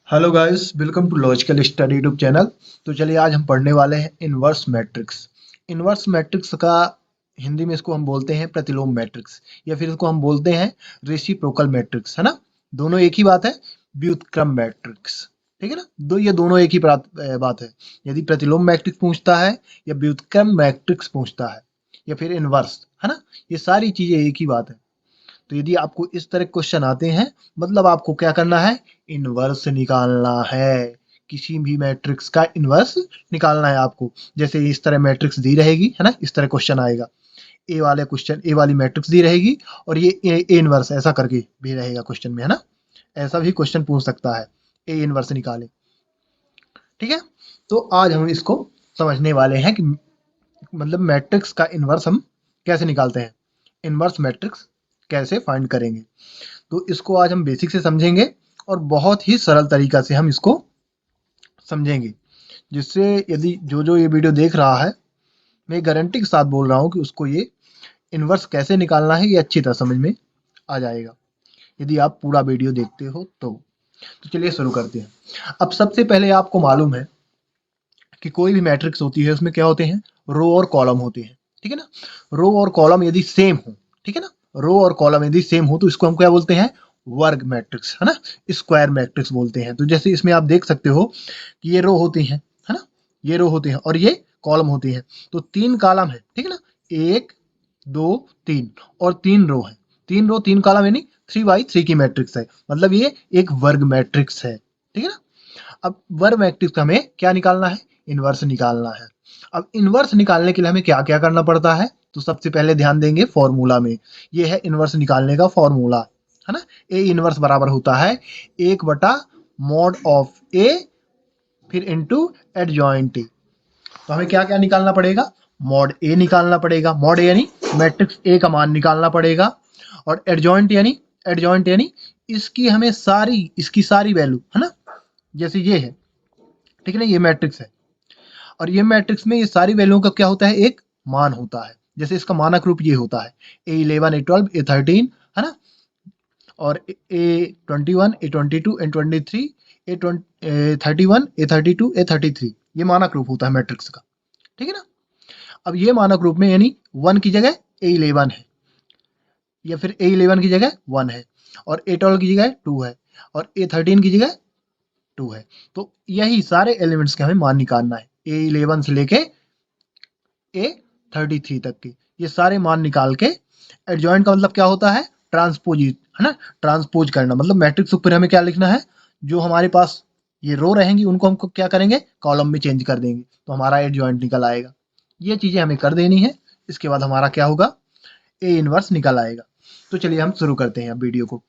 Hello guys, welcome to logical study YouTube channel. तो चलिए आज हम पढ़ने वाले हैं इन्वर्स मैट्रिक्स। इन्वर्स मैट्रिक्स का हिंदी में इसको हम बोलते हैं प्रतिलोम मैट्रिक्स, या फिर इसको हम बोलते हैं रेसिप्रोकल मैट्रिक्स, है ना। दोनों एक ही बात है, व्युत्क्रम मैट्रिक्स। ठीक है ना, ये दोनों एक ही बात है। यदि प्रतिलोम मैट्रिक्स पूछता है या व्युत्क्रम मैट्रिक्स पूछता है या फिर इन्वर्स, है ना, ये सारी चीजें एक ही बात है। तो यदि आपको इस तरह क्वेश्चन आते हैं, मतलब आपको क्या करना है, इन्वर्स निकालना है। किसी भी मैट्रिक्स का इन्वर्स निकालना है आपको। जैसे इस तरह मैट्रिक्स दी रहेगी, है ना, इस तरह क्वेश्चन आएगा। ए वाली मैट्रिक्स दी रहेगी और ये ए इन्वर्स ऐसा करके भी रहेगा क्वेश्चन में, है ना। ऐसा भी क्वेश्चन पूछ सकता है, ए इन्वर्स निकाले। ठीक है, तो आज हम इसको समझने वाले हैं कि मतलब मैट्रिक्स का इन्वर्स हम कैसे निकालते हैं, इन्वर्स मैट्रिक्स कैसे फाइंड करेंगे। तो इसको आज हम बेसिक से समझेंगे और बहुत ही सरल तरीका से हम इसको समझेंगे, जिससे यदि जो ये वीडियो देख रहा है, मैं गारंटी के साथ बोल रहा हूँ कि उसको ये इन्वर्स कैसे निकालना है ये अच्छी तरह समझ में आ जाएगा, यदि आप पूरा वीडियो देखते हो तो चलिए शुरू करते हैं। अब सबसे पहले आपको मालूम है कि कोई भी मैट्रिक्स होती है उसमें क्या होते हैं, रो और कॉलम होते हैं। ठीक है ना, रो और कॉलम यदि सेम हो, ठीक है ना, रो और कॉलम यदि सेम हो तो इसको हम क्या बोलते हैं, वर्ग मैट्रिक्स, है ना, स्क्वायर मैट्रिक्स बोलते हैं। तो जैसे इसमें आप देख सकते हो कि ये रो होती हैं, है ना, ये रो होती हैं और ये कॉलम होती हैं। तो 3 कॉलम है, ठीक है ना, 1 2 3 और 3 रो है। 3 रो 3 कॉलम यानी 3 by 3 की मैट्रिक्स है, मतलब ये एक वर्ग मैट्रिक्स है। ठीक है ना। अब वर्ग मैट्रिक्स का हमें क्या निकालना है, इन्वर्स निकालना है। अब इन्वर्स निकालने के लिए हमें क्या क्या करना पड़ता है, तो सबसे पहले ध्यान देंगे फॉर्मूला में। ये है इन्वर्स निकालने का फॉर्मूला, है ना। ए इन्वर्स बराबर होता है 1/mod ऑफ ए फिर इनटू एडजॉइंट ए। तो हमें क्या क्या निकालना पड़ेगा, मॉड ए निकालना पड़ेगा, मॉड ए यानी मैट्रिक्स ए का मान निकालना पड़ेगा। और एडजॉइंट यानी इसकी सारी वैल्यू, है ना। जैसे ये है, ठीक है ना, ये मैट्रिक्स है और ये मैट्रिक्स में ये सारी वैल्यूओं का क्या होता है, एक मान होता है। जैसे इसका मानक रूप ये होता है A11 A12 A13, है ना, और A21 A22 A23 A31 A32 A33, ये मानक रूप होता है मैट्रिक्स का। ठीक है ना। अब ये मानक रूप में यानी 1 की जगह A11 है, या फिर A11 की जगह 1 है, और A12 की जगह 2 है, और A13 की जगह 2 है। तो यही सारे एलिमेंट्स के हमें मान निकालना है, A11 से लेके A33 तक के ये सारे मान निकाल के। एडजॉइंट का मतलब क्या होता है, ट्रांसपोजिट, है ना, ट्रांसपोज करना, मतलब मैट्रिक्स ऊपर हमें क्या लिखना है, जो हमारे पास ये रो रहेंगी उनको हमको क्या करेंगे, कॉलम में चेंज कर देंगे, तो हमारा एडजॉइंट निकल आएगा। ये चीजें हमें कर देनी है, इसके बाद हमारा क्या होगा, ए इनवर्स निकल आएगा। तो चलिए हम शुरू करते हैं अब वीडियो को।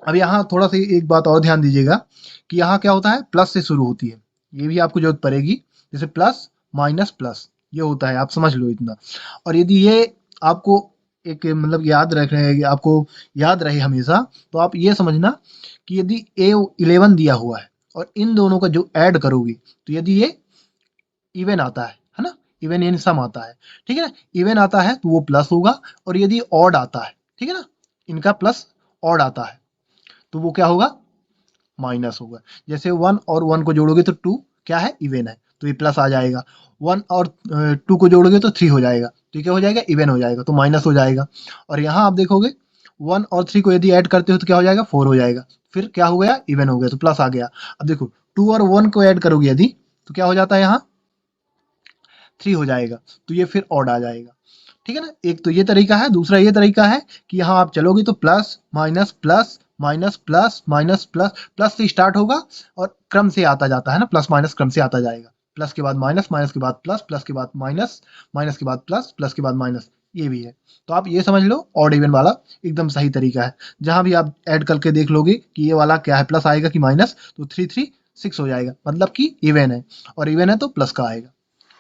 अब यहाँ थोड़ा सा एक बात और ध्यान दीजिएगा कि यहाँ क्या होता है, प्लस से शुरू होती है, ये भी आपको जरूरत पड़ेगी। जैसे प्लस माइनस प्लस ये होता है, आप समझ लो इतना। और यदि ये आपको एक मतलब आपको याद रहे हमेशा, तो आप ये समझना कि यदि A11 दिया हुआ है और इन दोनों का जो ऐड करोगे, तो यदि ये इवन आता है ना, इवन यानी सम आता है, ठीक है ना, इवन आता है तो वो प्लस होगा। और यदि ऑड आता है, ठीक है ना, इनका प्लस ऑड आता है तो वो क्या होगा, माइनस होगा। जैसे 1 और 1 को जोड़ोगे तो 2 क्या है, इवन है, तो ये प्लस आ जाएगा। 1 और 2 को जोड़ोगे तो 3 हो जाएगा, तो ये क्या हो जाएगा, इवन हो जाएगा, तो माइनस हो जाएगा। और यहाँ आप देखोगे 1 और 3 को यदि ऐड करते हो तो क्या हो जाएगा, 4 हो जाएगा, फिर क्या हो गया, इवन हो गया, तो प्लस आ गया। अब देखो 2 और 1 को ऐड करोगे यदि, तो क्या हो जाता है, यहाँ 3 हो जाएगा, तो ये फिर ऑड आ जाएगा। ठीक है ना। एक तो ये तरीका है, दूसरा ये तरीका है कि यहाँ आप चलोगे तो plus minus plus minus plus minus plus, plus से स्टार्ट होगा और क्रम से आता जाता है ना, प्लस माइनस क्रम से आता जाएगा। प्लस के बाद माइनस, माइनस के बाद प्लस, प्लस के बाद माइनस, माइनस के बाद प्लस, प्लस के बाद माइनस, ये भी है। तो आप ये समझ लो ऑड इवन वाला एकदम सही तरीका है। जहां भी आप ऐड करके देख लोगे कि ये वाला क्या है, प्लस आएगा कि माइनस, तो 3 3 6 हो जाएगा, मतलब कि इवन है, और इवन है तो प्लस का आएगा।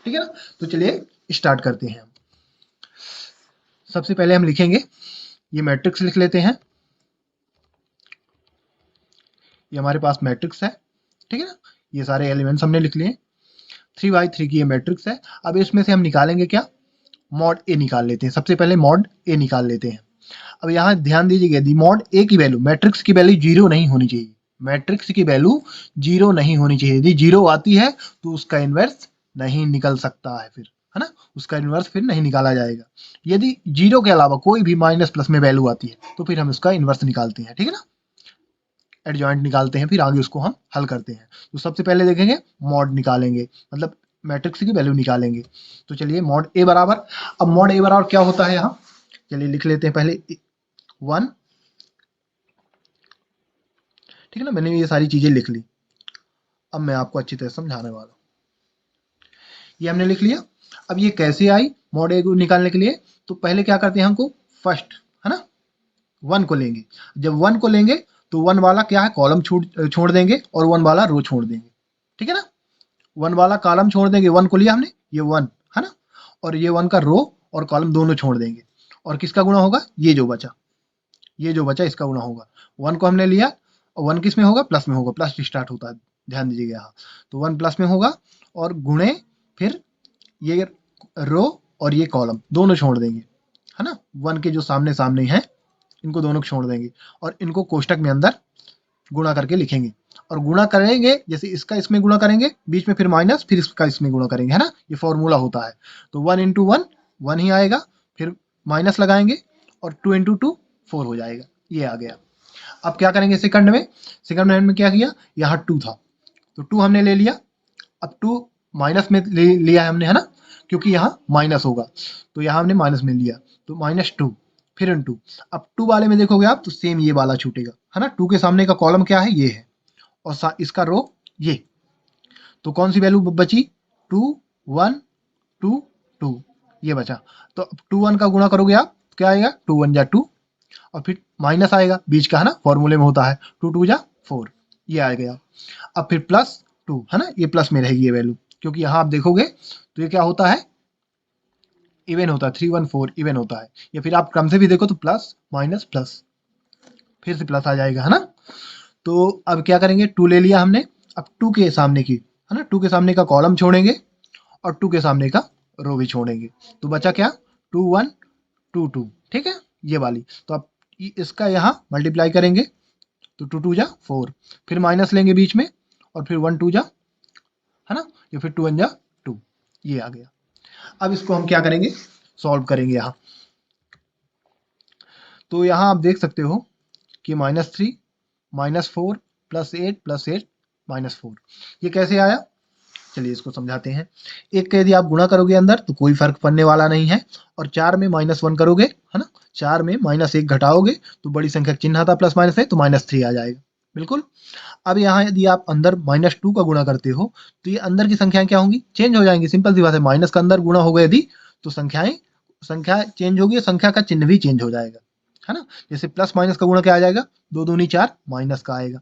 ठीक है ना। तो चलिए स्टार्ट करते हैं। सबसे पहले हम लिखेंगे, ये मैट्रिक्स लिख लेते हैं, ये हमारे पास मैट्रिक्स है, ठीक है ना, ये सारे एलिमेंट्स हमने लिख लिए। 3 by 3 की ये मैट्रिक्स है। अब इसमें से हम निकालेंगे क्या, मॉड ए निकाल लेते हैं। सबसे पहले मॉड ए निकाल लेते हैं। अब यहाँ ध्यान दीजिएगा, यदि मॉड ए की वैल्यू, मैट्रिक्स की वैल्यू 0 नहीं होनी चाहिए, मैट्रिक्स की वैल्यू 0 नहीं होनी चाहिए। यदि 0 आती है तो उसका इन्वर्स नहीं निकल सकता है फिर, है ना? उसका इन्वर्स फिर नहीं निकाला जाएगा। यदि 0 के अलावा कोई भी माइनस प्लस में वैल्यू आती है तो फिर हम उसका इन्वर्स निकालते हैं, ठीक है ना? एडजॉइंट निकालते हैं, फिर आगे उसको हम हल करते हैं। तो सबसे पहले देखेंगे मॉड निकालेंगे, मतलब मैट्रिक्स की वैल्यू निकालेंगे। तो चलिए मॉड ए बराबर, अब मॉड ए बराबर क्या होता है यहाँ, चलिए लिख लेते हैं पहले 1, ठीक है ना? मैंने ये सारी चीजें लिख ली। अब मैं आपको अच्छी तरह समझाने वाला हूँ। ये हमने लिख लिया। अब ये कैसे आई मॉड ए को निकालने के लिए, तो पहले क्या करते हैं, हमको फर्स्ट, है ना, 1 को लेंगे। जब 1 को लेंगे तो 1 वाला क्या है, कॉलम छोड़ देंगे और 1 वाला रो छोड़ देंगे, ठीक है ना? 1 वाला कॉलम छोड़ देंगे, 1 को लिया हमने, ये 1 है ना, और ये 1 का रो और कॉलम दोनों छोड़ देंगे। और किसका गुणा होगा, ये जो बचा, ये जो बचा इसका गुणा होगा। 1 को हमने लिया और 1 किस में होगा, प्लस में होगा, प्लस स्टार्ट होता है, ध्यान दीजिएगा यहाँ। तो 1 प्लस में होगा और गुणे फिर ये रो और ये कॉलम दोनों छोड़ देंगे, है ना? 1 के जो सामने सामने हैं इनको दोनों को छोड़ देंगे और इनको कोष्टक में अंदर गुणा करके लिखेंगे। और गुणा करेंगे, जैसे इसका इसमें गुणा करेंगे, बीच में फिर माइनस, फिर इसका इसमें गुणा करेंगे, है ना? ये फॉर्मूला होता है। तो 1 इंटू 1 1 ही आएगा, फिर माइनस लगाएंगे और 2 इंटू 2 4 हो जाएगा, ये आ गया। अब क्या करेंगे सेकंड में, सेकंड में क्या किया, यहाँ 2 था तो 2 हमने ले लिया। अब 2 माइनस में लिया है हमने, है ना, क्योंकि यहाँ माइनस होगा, तो यहाँ हमने माइनस में लिया, तो -2 फिर इनटू। अब 2 वाले में देखोगे आप तो सेम ये वाला छूटेगा, है ना? 2 के सामने का कॉलम क्या है, ये है, और इसका रो ये। तो कौन सी वैल्यू बची, 2 1 2 2, ये बचा। तो अब 2 1 का गुणा करोगे आप, क्या आएगा, 2 1 जा 2 और फिर माइनस आएगा बीच का, है ना, फॉर्मूले में होता है, 2 2 जा 4, ये आ गया। अब फिर +2, है ना, ये प्लस में रहेगी ये वैल्यू, क्योंकि यहाँ आप देखोगे तो ये क्या होता है, इवन होता है, 3 1 4 इवन होता है। या फिर आप क्रम से भी देखो तो प्लस माइनस प्लस, फिर से प्लस आ जाएगा, है ना? तो अब क्या करेंगे, 2 ले लिया हमने, अब 2 के सामने की, है ना, 2 के सामने का कॉलम छोड़ेंगे और 2 के सामने का रो भी छोड़ेंगे। तो बचा क्या, 2 1 2 2, ठीक है, ये वाली। तो अब इसका यहाँ मल्टीप्लाई करेंगे तो 2 2 जा 4, फिर माइनस लेंगे बीच में और फिर 1 2 जा, है ना, या फिर 2 1 जा 2, ये आ गया। अब इसको हम क्या करेंगे, सॉल्व करेंगे यहाँ। तो यहाँ आप देख सकते हो कि -3 -4 +8 +8 -4, ये कैसे आया, चलिए इसको समझाते हैं। एक का यदि आप गुणा करोगे अंदर तो कोई फर्क पड़ने वाला नहीं है, और 4 में -1 करोगे, है ना, 4 में -1 घटाओगे तो बड़ी संख्या चिन्ह आता प्लस माइनस है तो -3 आ जाएगा, बिल्कुल। अब यहाँ यदि आप अंदर -2 का गुणा करते हो तो ये अंदर की संख्याएं क्या होंगी, चेंज हो जाएंगी, सिंपल सी बात है। माइनस का अंदर गुणा होगा यदि तो संख्या चेंज होगी, संख्या का चिन्ह भी चेंज हो जाएगा, है ना? जैसे प्लस माइनस का गुणा क्या आ जाएगा, 2 दूनी 4 माइनस का आएगा,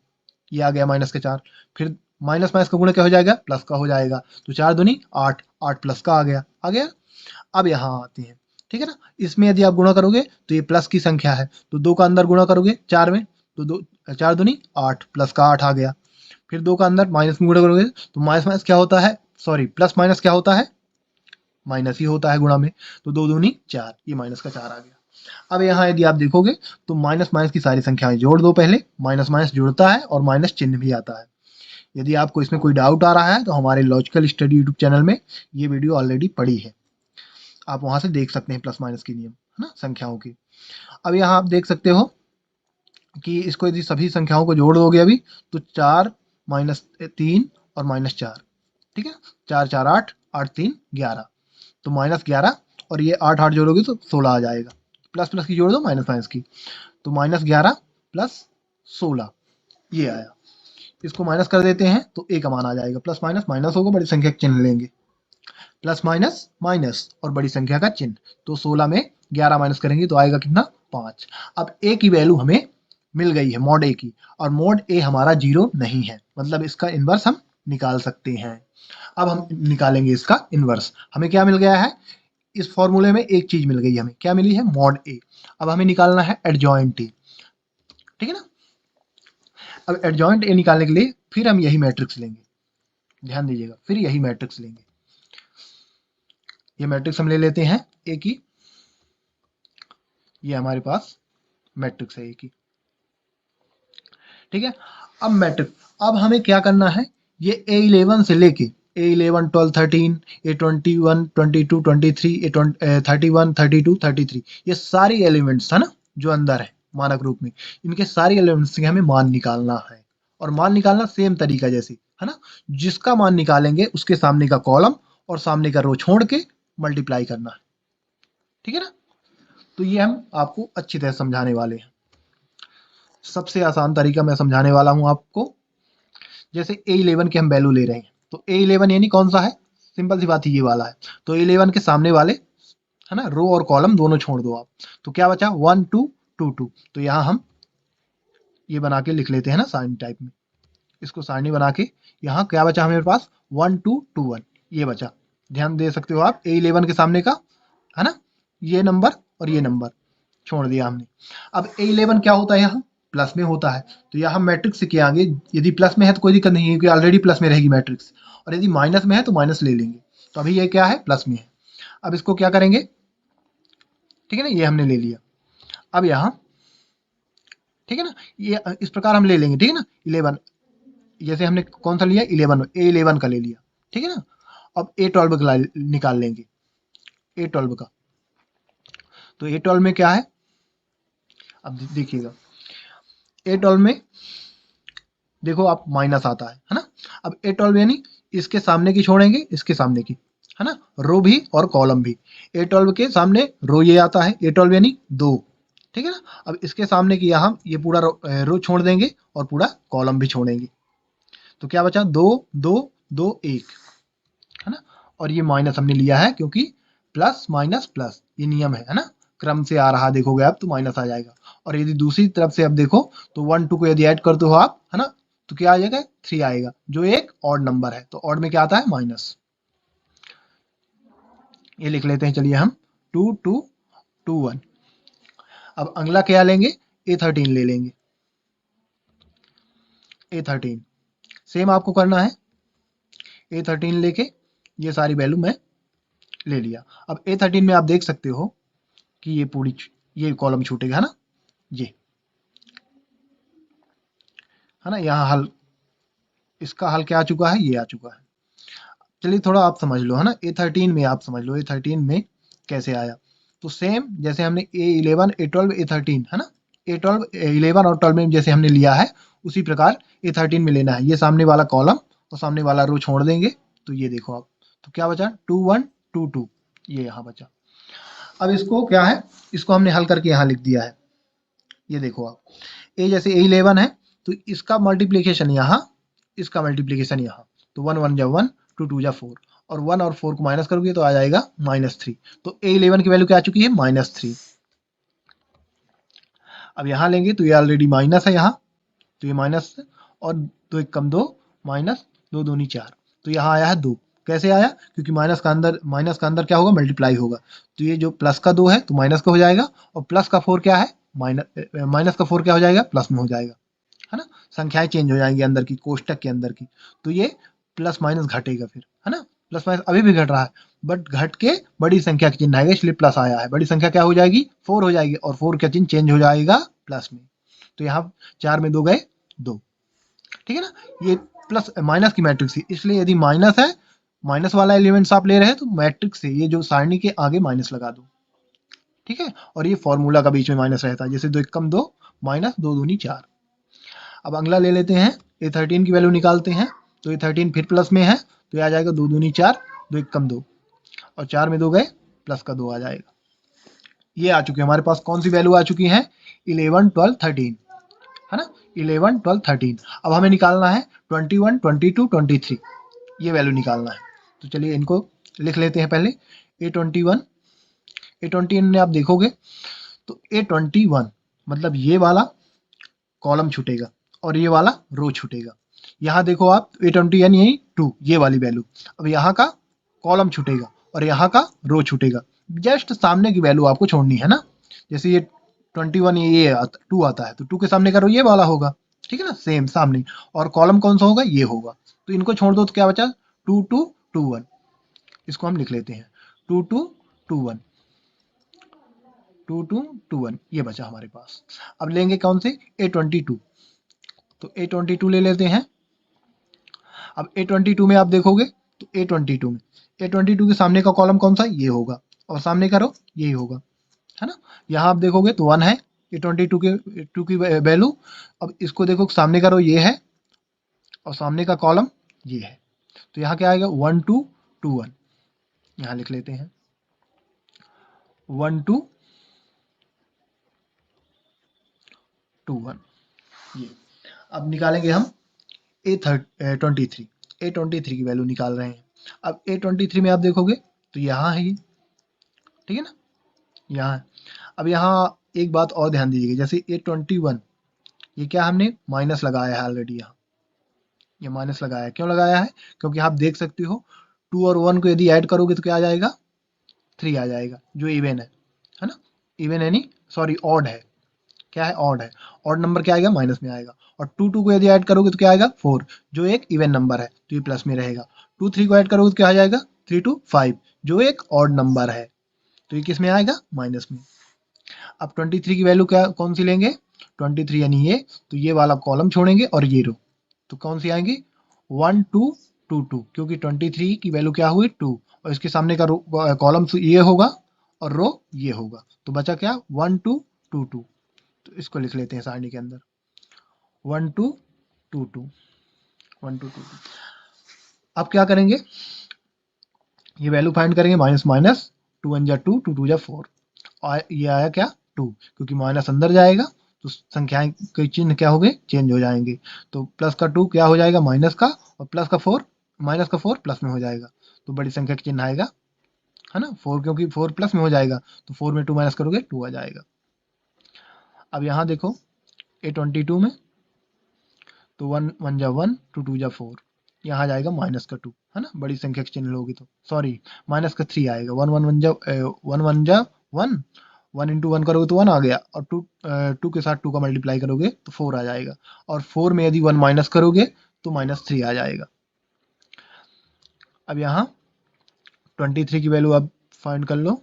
ये आ गया माइनस के 4। फिर माइनस माइनस का गुणा क्या हो जाएगा, प्लस का हो जाएगा, तो 4 दूनी 8 8 प्लस का आ गया। अब यहाँ आते हैं, ठीक है ना, इसमें यदि आप गुणा करोगे तो ये प्लस की संख्या है, तो 2 का अंदर गुणा करोगे 4 में तो 2 4 दूनी 8 प्लस का 8 आ गया। फिर 2 का अंदर माइनस में गुणा करोगे तो माइनस माइनस क्या होता है, सॉरी प्लस माइनस क्या होता है, माइनस ही होता है गुणा में, तो 2 दूनी 4, ये माइनस का 4 आ गया। अब यहाँ यदि आप देखोगे तो माइनस माइनस की सारी संख्याएं जोड़ दो, पहले माइनस माइनस जुड़ता है और माइनस चिन्ह भी आता है। यदि आपको इसमें कोई डाउट आ रहा है तो हमारे लॉजिकल स्टडी यूट्यूब चैनल में ये वीडियो ऑलरेडी पड़ी है, आप वहां से देख सकते हैं प्लस माइनस के नियम, है ना, संख्याओं के। अब यहाँ आप देख सकते हो कि इसको यदि सभी संख्याओं को जोड़ दोगे अभी तो 4 -3 और -4, ठीक है, 4 4 8 8 3 11, तो -11 और ये 8 8 जोड़ोगे तो 16 आ जाएगा। प्लस प्लस की जोड़ दो माइनस माइनस की, तो -11 प्लस 16, ये आया। इसको माइनस कर देते हैं तो ए का मान आ जाएगा, प्लस माइनस माइनस होगा, बड़ी संख्या का चिन्ह लेंगे, प्लस माइनस माइनस और बड़ी संख्या का चिन्ह, तो 16 में 11 माइनस करेंगे तो आएगा कितना, 5। अब ए की वैल्यू हमें मिल गई है मॉड ए की, और मॉड ए हमारा 0 नहीं है, मतलब इसका इन्वर्स हम निकाल सकते हैं। अब हम निकालेंगे इसका इन्वर्स, हमें क्या मिल गया है, इस फॉर्मूले में एक चीज मिल गई, हमें क्या मिली है, मॉड ए। अब हमें निकालना है एडजॉइंट ए, ठीक है ना। अब एडजॉइंट ए निकालने के लिए फिर हम यही मैट्रिक्स लेंगे, ध्यान दीजिएगा, फिर यही मैट्रिक्स लेंगे। ये मैट्रिक्स हम ले लेते हैं ए की, ये हमारे पास मैट्रिक्स है ए की, ठीक है। अब मैट्रिक्स, अब हमें क्या करना है, ये A11 से लेके A11 12 13 A21 22 23 A31 32 33 ये सारी एलिमेंट्स है ना जो अंदर है मानक रूप में, इनके सारी एलिमेंट्स के हमें मान निकालना है। और मान निकालना सेम तरीका जैसे है ना, जिसका मान निकालेंगे उसके सामने का कॉलम और सामने का रो छोड़ के मल्टीप्लाई करना है। ठीक है ना, तो ये हम आपको अच्छी तरह समझाने वाले हैं। सबसे आसान तरीका मैं समझाने वाला हूं आपको। जैसे A11 के हम वैल्यू ले रहे हैं, तो A11 यानी कौन सा है, सिंपल सी बात है ये वाला है। तो A11 के सामने वाले है ना रो और कॉलम दोनों छोड़ दो आप, तो क्या बचा 1 2 2 2। तो यहाँ हम ये बना के लिख लेते हैं ना सारणी टाइप में, इसको सारणी बना के यहाँ क्या बचा हमारे पास 1 2 2 1 ये बचा। ध्यान दे सकते हो आप A11 के सामने का है ना, ये नंबर और ये नंबर छोड़ दिया हमने। अब A11 क्या होता है, यहाँ प्लस में होता है, तो यहाँ मैट्रिक्स के आगे यदि प्लस में है तो कोई दिक्कत नहीं है क्योंकि ऑलरेडी प्लस में रहेगी मैट्रिक्स, और यदि माइनस में है तो माइनस ले लेंगे। तो अभी ये क्या है, प्लस में है। अब इसको क्या करेंगे, ठीक है ना, ये हमने ले लिया। अब यहाँ ठीक है ना, ये इस प्रकार हम ले लेंगे, ठीक है ना। 11 जैसे हमने कौन सा लिया, 11 A11 का ले लिया, ठीक है ना। अब A12 का निकाल लेंगे, A12 का। तो A12 में क्या है, अब देखिएगा A12 में देखो आप माइनस आता है ना। अब A12 यानी इसके सामने की छोड़ेंगे, इसके सामने की है ना, रो भी और कॉलम भी। A12 के सामने रो ये आता है, A12 यानी 2, ठीक है ना। अब इसके सामने की यहाँ ये पूरा रो छोड़ देंगे और पूरा कॉलम भी छोड़ेंगे, तो क्या बचा 2 2 2 1 है ना। और ये माइनस हमने लिया है क्योंकि प्लस माइनस प्लस ये नियम है ना, क्रम से आ रहा देखोगे आप तो माइनस आ जाएगा। और यदि दूसरी तरफ से अब देखो तो 1 2 को यदि ऐड करते हो आप है ना, तो क्या आ जाएगा 3 आएगा, जो एक ऑड नंबर है। तो ऑड में क्या आता है, माइनस। ये लिख लेते हैं चलिए हम 2 2 2 1। अब अगला क्या लेंगे, A13 ले लेंगे। A13 सेम आपको करना है, A13 लेके ये सारी वैल्यू मैं ले लिया। अब A13 में आप देख सकते हो कि ये पूरी ये कॉलम छूटेगा है ना, ये है ना। यहाँ हल, इसका हल क्या आ चुका है, ये आ चुका है। चलिए थोड़ा आप समझ लो है ना, A13 में आप समझ लो A13 में कैसे आया। तो सेम जैसे हमने A11 A12 A13 है ना, A12 11 और 12 में जैसे हमने लिया है उसी प्रकार A13 में लेना है। ये सामने वाला कॉलम और सामने वाला रो छोड़ देंगे, तो ये देखो आप, तो क्या बचा 2 1 2 2, ये यहाँ बचा। अब इसको क्या है, इसको हमने हल करके यहाँ लिख दिया है। ये देखो आप, ए जैसे A11 है तो इसका मल्टीप्लीकेशन यहाँ, इसका मल्टीप्लीकेशन यहाँ, तो 1 1 जा 1 2 2 जा 4, और 1 और 4 को माइनस करोगे तो आ जाएगा -3। तो A11 की वैल्यू क्या आ चुकी है, -3। अब यहाँ लेंगे तो ये ऑलरेडी माइनस है यहाँ, तो ये माइनस, और 2 1 कम 2, माइनस 2 दूनी 4, तो यहाँ आया है 2। कैसे आया, क्योंकि माइनस का अंदर क्या होगा, मल्टीप्लाई होगा। तो ये जो प्लस का 2 है तो माइनस का हो जाएगा, और प्लस का 4 क्या है, माइनस का 4 क्या हो जाएगा, प्लस में हो जाएगा है ना। संख्याएं चेंज हो जाएंगी अंदर की, कोष्टक के अंदर की, तो ये प्लस माइनस घटेगा फिर है ना। प्लस माइनस अभी भी घट रहा है, बट घट के बड़ी संख्या का चिन्ह आएगा, इसलिए प्लस आया है। बड़ी संख्या क्या हो जाएगी, 4 हो जाएगी, और 4 का चिन्ह चेंज हो जाएगा प्लस में। तो यहाँ 4 में 2 गए 2, ठीक है ना। ये प्लस माइनस की मैट्रिक्स थी, इसलिए यदि माइनस है, माइनस वाला एलिमेंट्स आप ले रहे हैं तो मैट्रिक्स से ये जो सारणी के आगे माइनस लगा दो, ठीक है। और ये फॉर्मूला का बीच में माइनस रहता है, जैसे 2 1 कम 2, माइनस 2 दूनी 4। अब अगला ले लेते हैं, A13 की वैल्यू निकालते हैं। तो A13 फिर प्लस में है, तो ये आ जाएगा 2 दूनी 4, 2 1 कम 2, और 4 में 2 गए, प्लस का 2 आ जाएगा। ये आ चुकी है हमारे पास, कौन सी वैल्यू आ चुकी है, 11 12 13 है ना, 11 12 13। अब हमें निकालना है 21 22 23, ये वैल्यू निकालना है। तो चलिए इनको लिख लेते हैं पहले। A21 में आप देखोगे तो A21 मतलब ये वाला कॉलम छूटेगा और ये वाला रो छूटेगा। यहाँ देखो आप A20 यानी यही 2, ये वाली वैल्यू। अब यहाँ का कॉलम छूटेगा और यहाँ का रो छूटेगा, जस्ट सामने की वैल्यू आपको छोड़नी है ना। जैसे ये 21 ये 2 आता है, तो 2 के सामने का रो ये वाला होगा, ठीक है ना, सेम सामने। और कॉलम कौन सा होगा, ये होगा। तो इनको छोड़ दो तो क्या बचा 2 2 2 1। इसको हम लिख लेते हैं 2 2 2 1, 2 2 2 1, ये बचा हमारे पास। अब लेंगे कौन से, A22। तो A22 ले लेते हैं। अब A22 में आप देखोगे तो A22 के सामने का कॉलम कौन सा, ये होगा, और सामने का रो यही होगा, है ना। यहाँ आप देखोगे तो 1 है A22 की वैल्यू। अब इसको देखो, सामने का रो ये है और सामने का कॉलम ये है, तो यहाँ क्या आएगा 1 2 2 1। यहाँ लिख लेते हैं 1 2 2 1। ये अब निकालेंगे हम A23 की वैल्यू निकाल रहे हैं। अब A23 में आप देखोगे तो यहाँ है ये, ठीक है ना, यहाँ है। अब यहाँ एक बात और ध्यान दीजिएगा, जैसे A21 ये क्या हमने माइनस लगाया है ऑलरेडी, यहाँ ये माइनस लगाया है। क्यों लगाया है, क्योंकि आप देख सकते हो 2 और 1 को यदि ऐड करोगे तो क्या आ जाएगा, 3 आ जाएगा, जो इवन है ना। इवन है नहीं, सॉरी ऑड है, क्या है, ऑड है। ऑड नंबर क्या आएगा, माइनस में आएगा। और 2 को यदि ऐड करोगे तो क्या आएगा 4, जो एक इवन नंबर है, तो ये प्लस में रहेगा। 2 3 को ऐड करोगे तो क्या आ जाएगा 3 2 5, जो एक ऑड नंबर है, तो ये किस में आएगा, माइनस में। अब 23 की वैल्यू क्या, कौन सी लेंगे, 23 यानी ये, तो ये वाला कॉलम छोड़ेंगे और ये रो, तो कौन सी आएंगी 1 2 2 2, क्योंकि 23 की वैल्यू क्या हुई 2, और इसके सामने का कॉलम ये होगा और रो ये होगा, तो बचा क्या 1 2 2 2। तो इसको लिख लेते हैं सारणी के अंदर 1 2 2 2 1 2 2 2। अब क्या करेंगे, ये वैल्यू फाइंड करेंगे, माइनस माइनस 2 1 जा 2 2 2 जा 4, और ये आया क्या 2, क्योंकि माइनस अंदर जाएगा तो संख्याएं के चिन्ह क्या हो गए, चेंज हो जाएंगे। तो प्लस का 2 क्या हो जाएगा माइनस का, और प्लस का 4 माइनस का 4 प्लस में हो जाएगा, तो बड़ी संख्या का चिन्ह आएगा, है ना 4, क्योंकि 4 प्लस में हो जाएगा, तो 4 में 2 माइनस करोगे 2 आ जाएगा। अब यहाँ देखो A22 में तो 1 1 जा 1 2 2 जा 4, यहाँ आ जाएगा माइनस का 2, है ना, बड़ी संख्या के चिन्ह लोगे तो, सॉरी माइनस का 3 आएगा। 1 1 1 जा 1 1 जा 1, 1 इंटू 1 करोगे तो 1 आ गया, और 2 के साथ 2 का मल्टीप्लाई करोगे तो 4 आ जाएगा, और 4 में यदि 1 माइनस करोगे तो -3 आ जाएगा। अब यहाँ 23 की वैल्यू आप फाइंड कर लो,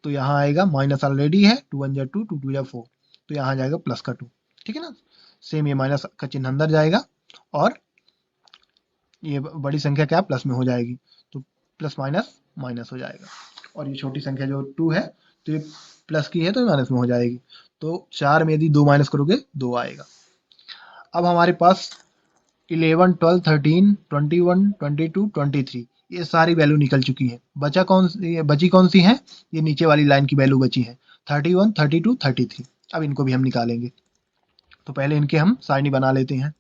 तो यहाँ आएगा माइनस ऑलरेडी है, 2 1 जा 2 2 2 जा 4, तो यहाँ आ जाएगा प्लस का 2, ठीक है ना। सेम ये माइनस का चिन्ह अंदर जाएगा और ये बड़ी संख्या क्या प्लस में हो जाएगी, तो प्लस माइनस माइनस हो जाएगा, और ये छोटी संख्या जो 2 है तो ये प्लस की है तो माइनस में हो जाएगी, तो 4 में यदि 2 माइनस करोगे 2 आएगा। अब हमारे पास 11 12 13 21 22 23 ये सारी वैल्यू निकल चुकी है। बची कौन सी है, ये नीचे वाली लाइन की वैल्यू बची है 31 32 33। अब इनको भी हम निकालेंगे, तो पहले इनके हम सारणी बना लेते हैं।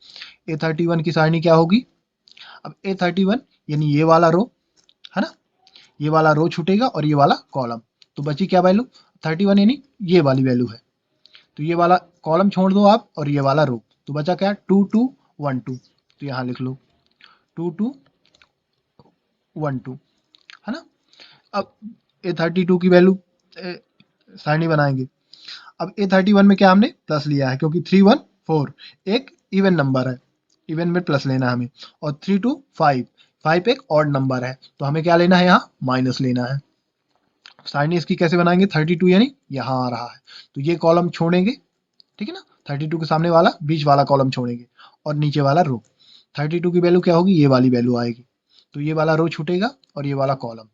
A31 की सारणी क्या होगी, अब A31 यानी ये वाला रो, है ना, ये वाला रो छूटेगा और ये वाला कॉलम, तो बची क्या वैल्यू 31 यानी ये वाली वैल्यू है, तो ये वाला कॉलम छोड़ दो आप और ये वाला रो, तो बचा क्या 2 2 1 2, तो यहाँ लिख लो 2 2 1 2, है ना। अब A32 की वैल्यू सारणी बनाएंगे। अब A31 में क्या हमने प्लस लिया है, क्योंकि 3 1 4 एक इवन नंबर है, इवन में प्लस लेना है हमें, और 3 2 5 5 एक ऑड नंबर है, तो हमें क्या लेना है, यहाँ माइनस लेना है। सारणी इसकी कैसे बनाएंगे, 32 यानी यहाँ आ रहा है, तो ये कॉलम छोड़ेंगे, ठीक है ना, 32 के सामने वाला बीच वाला कॉलम छोड़ेंगे और नीचे वाला रो। 32 की वैल्यू क्या होगी, ये वाली वैल्यू आएगी, तो ये वाला रो छूटेगा और ये वाला कॉलम,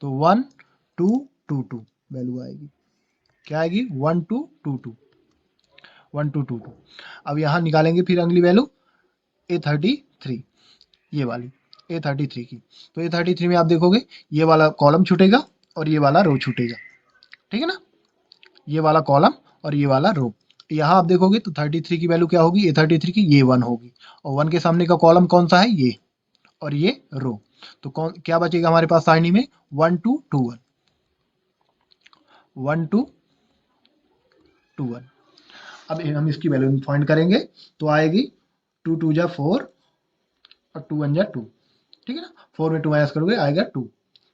तो 1 2 2 2 वैल्यू आएगी, क्या आएगी 1 2 2 2 1 2 2 2। अब यहाँ निकालेंगे फिर अगली वैल्यू A33, ये वाली A33 की, तो A33 में आप देखोगे ये वाला कॉलम छूटेगा और ये वाला रो छूटेगा, ठीक है ना, ये वाला कॉलम और ये वाला रो। यहाँ आप देखोगे तो 33 की वैल्यू क्या होगी, A33 की ये 1 होगी, और 1 के सामने का कॉलम कौन सा है, ये, और ये रो, तो कौन क्या बचेगा हमारे पास सारणी में 1 2 2 1 1 2 2 1। अब हम इसकी वैल्यू फाइंड करेंगे, तो आएगी 2 2 जा 4 और 2 1 जा 2, ठीक है ना, 4 में 2 माइनस करोगे आएगा 2,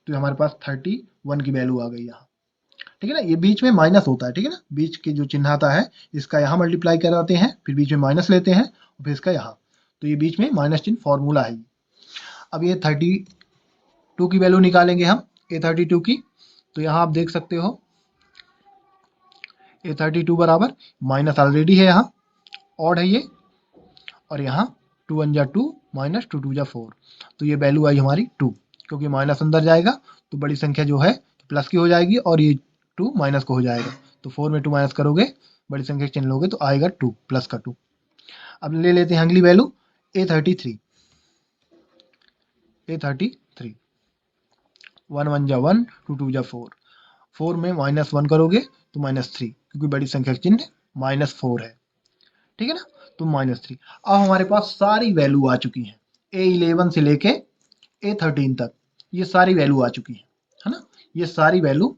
तो हमारे पास 31 की वैल्यू आ गई यहाँ, ठीक है ना। ये बीच में माइनस होता है, ठीक है ना, बीच के जो चिन्ह आता है इसका यहाँ मल्टीप्लाई कराते हैं, फिर बीच में माइनस लेते हैं और फिर इसका यहाँ, तो ये बीच में माइनस चिन्ह फॉर्मूला है। अब ये 32 की वैल्यू निकालेंगे हम A32 की, तो यहाँ आप देख सकते हो A32 बराबर माइनस ऑलरेडी है, यहाँ ऑड है ये, और यहाँ 2 1 जा 2 माइनस 2 2 जा 4, तो ये वैल्यू आई हमारी 2, क्योंकि माइनस अंदर जाएगा तो बड़ी संख्या जो है प्लस की हो जाएगी और ये 2 माइनस को हो जाएगा, तो 4 में 2 माइनस करोगे बड़ी संख्या चिन्ह लोगे तो आएगा 2 प्लस का 2। अब ले लेते हैं अगली वैल्यू A33, 1 1 जा 1 2 2 जा 4, 4 में माइनस 1 करोगे तो -3, क्योंकि बड़ी संख्या का चिन्ह -4 है, ठीक है ना, तो -3। अब हमारे पास सारी वैल्यू आ चुकी हैं, A11 से लेके A13 तक ये सारी वैल्यू आ चुकी है ना, ये सारी वैल्यू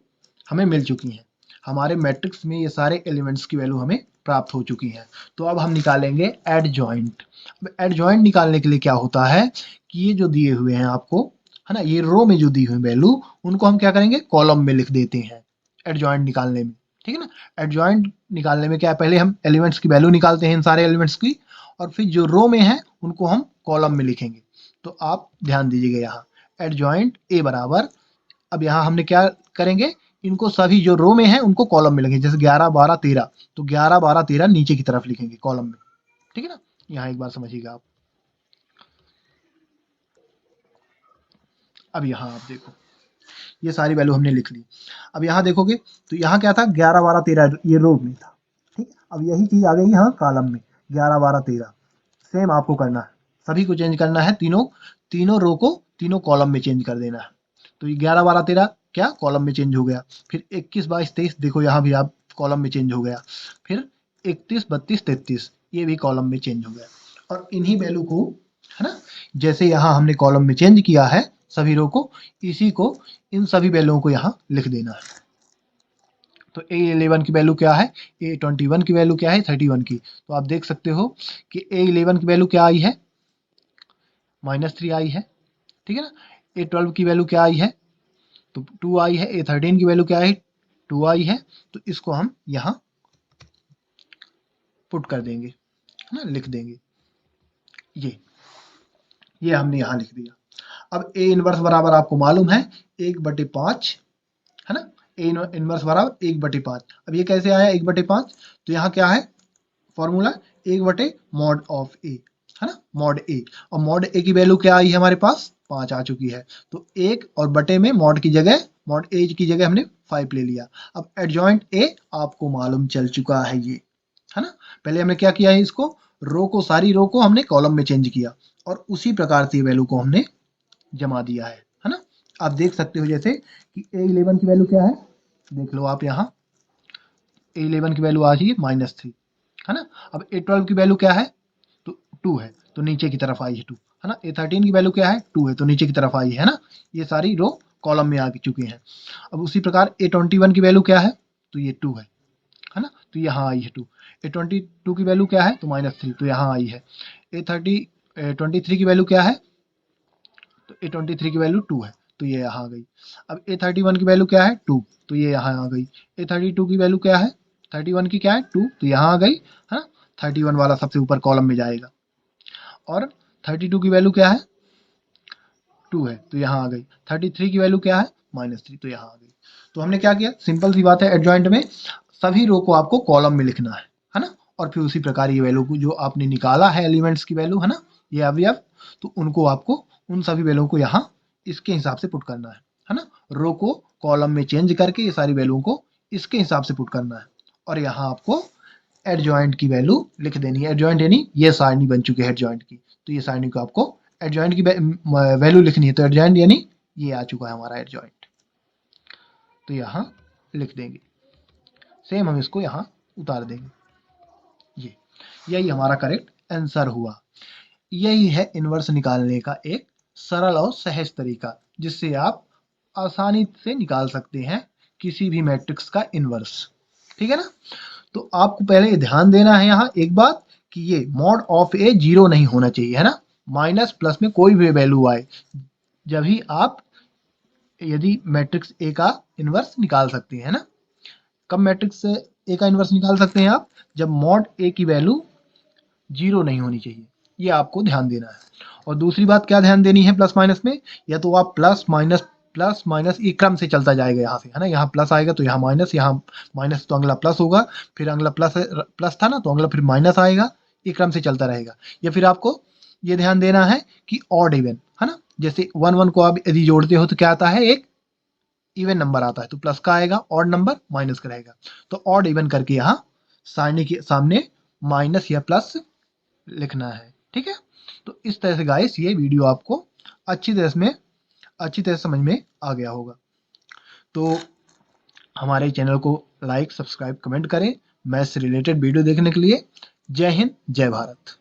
हमें मिल चुकी हैं, हमारे मैट्रिक्स में ये सारे एलिमेंट्स की वैल्यू हमें प्राप्त हो चुकी है। तो अब हम निकालेंगे एडजॉइंट। अब एडजॉइंट निकालने के लिए क्या होता है कि ये जो दिए हुए हैं आपको, है ना, ये रो में जो दी हुई वैल्यू उनको हम क्या करेंगे, कॉलम में लिख देते हैं एडजॉइंट निकालने में, ठीक है ना। एडजॉइंट निकालने में क्या है, पहले हम एलिमेंट्स की वैल्यू निकालते हैं इन सारे एलिमेंट्स की, और फिर जो रो में है उनको हम कॉलम में लिखेंगे। तो आप ध्यान दीजिएगा यहाँ एडजॉइंट ए बराबर, अब यहाँ हमने क्या करेंगे, इनको सभी जो रो में है उनको कॉलम में लिखेंगे, जैसे 11 12 13, तो 11 12 13 नीचे की तरफ लिखेंगे कॉलम में, ठीक है ना। यहाँ एक बार समझिएगा आप। अब यहाँ आप देखो ये सारी वैल्यू हमने लिख ली। अब यहाँ देखोगे तो यहाँ क्या था, 11 12 13 ये रो में था, ठीक। अब यही चीज आ गई यहाँ कॉलम में, 11 12 13 सेम आपको करना है, सभी को चेंज करना है, तीनों रो को तीनों कॉलम में चेंज कर देना है। तो ये 11 12 13 क्या कॉलम में चेंज हो गया, फिर 21 22 23 देखो यहाँ भी आप कॉलम में चेंज हो गया, फिर 31 32 33 ये भी कॉलम में चेंज हो गया। और इन्हीं वैल्यू को, है ना, जैसे यहाँ हमने कॉलम में चेंज किया है सभी रो को, इसी को इन सभी वैल्यूओं को यहाँ लिख देना है। तो A11 की वैल्यू क्या है, A21 की वैल्यू क्या है, 31 की। तो आप देख सकते हो कि A11 की वैल्यू क्या आई है, -3 आई है, ठीक है ना। A12 की वैल्यू क्या आई है, तो 2 आई है। A13 की वैल्यू क्या है, 2 आई है। तो इसको हम यहाँ पुट कर देंगे, है ना, लिख देंगे। ये हमने यहाँ लिख दिया। अब A इनवर्स बराबर आपको मालूम है 1/5, है ना, A इनवर्स बराबर 1/5। अब ये कैसे आया 1/5, तो यहाँ क्या है फॉर्मूला 1/mod ऑफ A, है ना, mod A। और mod A की वैल्यू क्या आई है हमारे पास 5 आ चुकी है, तो 1 और बटे में mod की जगह, mod A की जगह हमने 5 ले लिया। अब एडजॉइंट A आपको मालूम चल चुका है ये, है ना। पहले हमने क्या किया है, इसको रो को, सारी रो को हमने कॉलम में चेंज किया और उसी प्रकार से वैल्यू को हमने जमा दिया है ना। आप देख सकते हो जैसे कि A11 की वैल्यू क्या है, देख लो आप यहाँ A11 की वैल्यू आ रही है -3, है ना। अब A12 की वैल्यू क्या है, तो 2 है, तो नीचे की तरफ आई है 2, है ना। A13 की वैल्यू क्या है, 2 है, तो नीचे की तरफ आई है ना। ये सारी रो कॉलम में आ चुकी हैं। अब उसी प्रकार A21 की वैल्यू क्या है, तो ये 2 है ना, तो यहाँ आई है 2। A22 की वैल्यू क्या है, तो -3, तो यहाँ आई है। A23 की वैल्यू क्या है, तो A23 की वैल्यू 2 है, तो ये यहाँ आ गई। अब A31 की वैल्यू क्या है, 2, तो ये यहाँ आ गई। A32 की वैल्यू क्या है, 31 की क्या है 2, तो यहाँ आ गई, है ना। 31 वाला सबसे ऊपर कॉलम में जाएगा। और 32 की वैल्यू क्या है, 2 है, तो यहाँ आ गई। 33 की वैल्यू क्या है, -3, तो यहाँ आ गई। तो हमने क्या किया, सिंपल सी बात है, एडजॉइंट में सभी रो को आपको कॉलम में लिखना है ना। और फिर उसी प्रकार ये वैल्यू को जो आपने निकाला है एलिमेंट्स की वैल्यू, है ना, ये अवयव, तो उनको आपको उन सभी वैल्यू को यहाँ इसके हिसाब से पुट करना है ना। रो को कॉलम में चेंज करके ये सारी वैल्यू को इसके हिसाब से पुट करना है, और यहाँ आपको एडजॉइंट की वैल्यू लिख देनी है। एडजॉइंट यानी ये सारणी बन चुकी है एडजॉइंट की, तो ये सारणी को आपको एडजॉइंट की वैल्यू लिखनी है। तो एडजॉइंट यानी ये आ चुका है हमारा एडजॉइंट, तो यहाँ लिख देंगे। सेम हम इसको यहाँ उतार देंगे। ये यही हमारा करेक्ट आंसर हुआ। यही है इनवर्स निकालने का एक सरल और सहज तरीका, जिससे आप आसानी से निकाल सकते हैं किसी भी मैट्रिक्स का इनवर्स, ठीक है ना। तो आपको पहले ध्यान देना है यहाँ एक बात कि ये मॉड ऑफ ए 0 नहीं होना चाहिए, है ना। माइनस प्लस में कोई भी वैल्यू आए, जब ही आप यदि मैट्रिक्स ए का इनवर्स निकाल सकते हैं ना। कब मैट्रिक्स ए का इनवर्स निकाल सकते हैं आप, जब मॉड ए की वैल्यू 0 नहीं होनी चाहिए, ये आपको ध्यान देना है। और दूसरी बात क्या ध्यान देनी है प्लस माइनस में, या तो आप प्लस माइनस ये क्रम से चलता जाएगा यहाँ से, है ना। यहाँ प्लस आएगा तो यहाँ माइनस तो अगला प्लस होगा, फिर अगला प्लस था ना तो अगला फिर माइनस आएगा, ये क्रम से चलता रहेगा। या फिर आपको ये ध्यान देना है कि ऑड इवन, है ना, जैसे 1 1 को आप यदि जोड़ते हो तो क्या आता है, एक इवन नंबर आता है, तो प्लस का आएगा, ऑड नंबर माइनस का रहेगा। तो ऑड इवन करके यहाँ सारणी के सामने माइनस या प्लस लिखना है, ठीक है। तो इस तरह से गाइस ये वीडियो आपको अच्छी तरह समझ में आ गया होगा। तो हमारे चैनल को लाइक, सब्सक्राइब, कमेंट करें मैथ्स से रिलेटेड वीडियो देखने के लिए। जय हिंद, जय भारत।